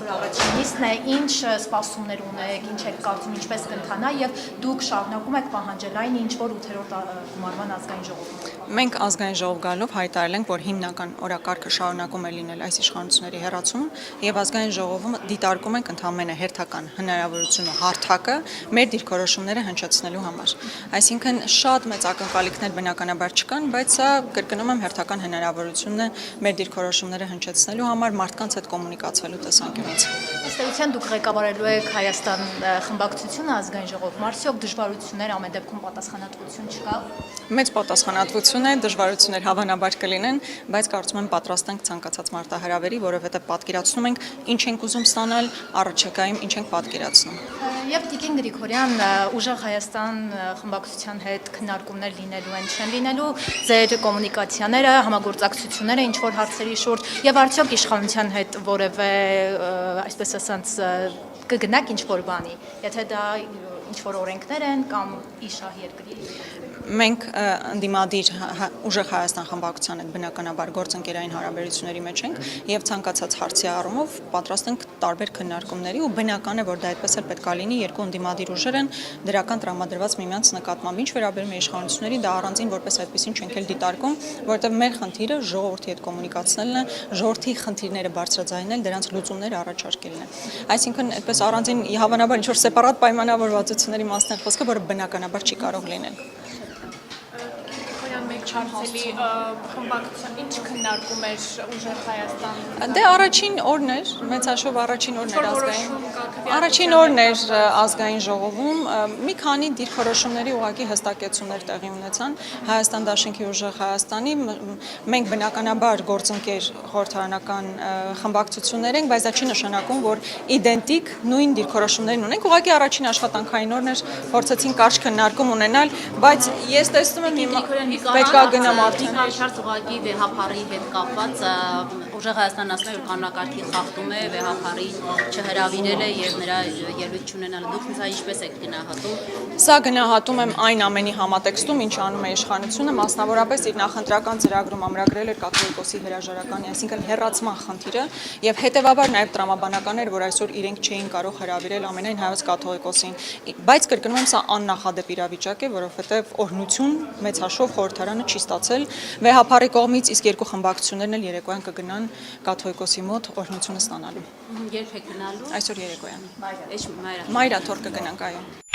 այսօր առաջին նիստն է, ինչ սպասումներ ունեք, ինչ եք կարծում, ինչպես կընթանա եւ դուք շարունակում եք պահանջել այն, ինչ որ 8-րդ գումարման ազգային ժողովում։ Մենք ազգային ժողով գալով հայտարարել ենք, որ հիմնական օրակարգը շարունակում է լինել այս իշխանությունների հեռացումը եւ ազգային ժողովում դիտարկում ենք ընդհանրապես հերթական հնարավորությունը հարթակը մեր դիրքորոշումները հնչեցնելու համար։ Այսինքն շատ մեծ ակնկալիքներ բնականաբար չկան, բայց սա կրկնում եմ հերթական հնարավորությունն է մեր դիրքորոշումները հնչեցնելու համար մարդկանց հետ կոմունիկացվելու տեսանկյունից։ Ըստ էության դուք ղեկավարելու եք Հայաստան խմբակցությունը ազգային ժողովում, արդյոք դժվարություններ ամեն դեպքում պատասխանատվություն չկա։ Մեծ պատասխանատվություն է, դժվարություններ հավանաբար կլինեն, բայց կարծում եմ պատրաստ ենք ցանկացած մարտահրավերի, որովհետև պատկերացնում ենք ինչ ենք ուզում ստանալ, առաջիկայում ինչ ենք պատկերացնում։ Եվ Տիկին Գրիգորյան, ուժեղ Հայաստան խմբակցության հետ քննարկումներ լինելու են, չեն լինելու ձեր կոմունիկացիաները, համագործակցությունները ինչ որ հարցերի շուրջ եւ արդյոք իշխանության հետ որևէ, այսպես ասած, կգնաք ինչ որ բանի, եթե դա ինչ որ օրենքներ են կամ իշահ երկրի։ Մենք ընդդիմադիր ուժեղ Հայաստան խմբակցության հետ բնականաբար գործընկերային հարաբերությունների մեջ ենք եւ ցանկացած հարցի առումով պատրաստ ենք տարբեր քննարկումների ու բնական է որ դա այդպես էլ պետք է լինի երկու ընդդիմադիր ուժեր են դրական տրամադրված միմյանց նկատմամբ ինչ վերաբերում է իշխանությունների դա առանձին որպես այդպեսին չենք էլ դիտարկում որովհետեւ մեր խնդիրը ժողովրդի հետ կոմունիկացնելն է ժողովրդի խնդիրները բարձրաձայնել դրանց լուծումներ առաջարկելն է այսինքն այդպես առանձին հավանաբար ինչ որ սեպարատ պայմանավորվածությունների մասն է խոսքը որը բնականաբար չի կարող լինել Չարցելի խմբակցության ինչ քննարկում էր ուժեղ Հայաստան։ Դե առաջին օրն էր, մեծաշով առաջին օրն էր ազգային ժողովում, մի քանի դիրքորոշումների ուղղակի հստակեցումներ տեղի ունեցան Հայաստան Դաշինքի ուժեղ Հայաստանի, մենք բնականաբար գործընկեր խորհրդարանական խմբակցություններ ենք, բայց դա չի նշանակում, որ իդենտիկ նույն դիրքորոշումներն ունենք, ուղղակի առաջին աշխատանքային օրն էր, փորձեցին կարճ քննարկում ունենալ, բայց ես տեսնում եմ գնամ արդեն հարց ուղղակի վեհապարի հետ կապված ուժեղ Հայաստանն ասում է որ կանոնակարգի խախտում է վեհապարի չհրավիրել է եւ նրա ելույթ չունենալը դուք սա ինչպես եք գնահատում Սա գնահատում եմ այն ամենի համատեքստում ինչ անում է իշխանությունը մասնավորապես իր նախընտրական ծրագրում ամրագրել էր կաթողիկոսի հրաժարականի այսինքն հեռացման խնդիրը եւ հետեւաբար նաեւ տրամաբանական էր որ այսօր իրենք չէին կարող հրավիրել ամենայն հայոց կաթողիկոսին բայց կրկնում եմ սա աննախադեպ իրավիճակ է որովհետեւ օրհնություն մեծ հաշվով խորհրդարանը չի ստացել վեհապարի կողմից իսկ երկու խմբակցություններն էլ երեկոյան կգնան կաթողիկոսի մոտ օրհնությունը ստանալու երբ եք գնալու այսօր երեկոյան Մայրաթոր Մայրաթոր կգնանք այո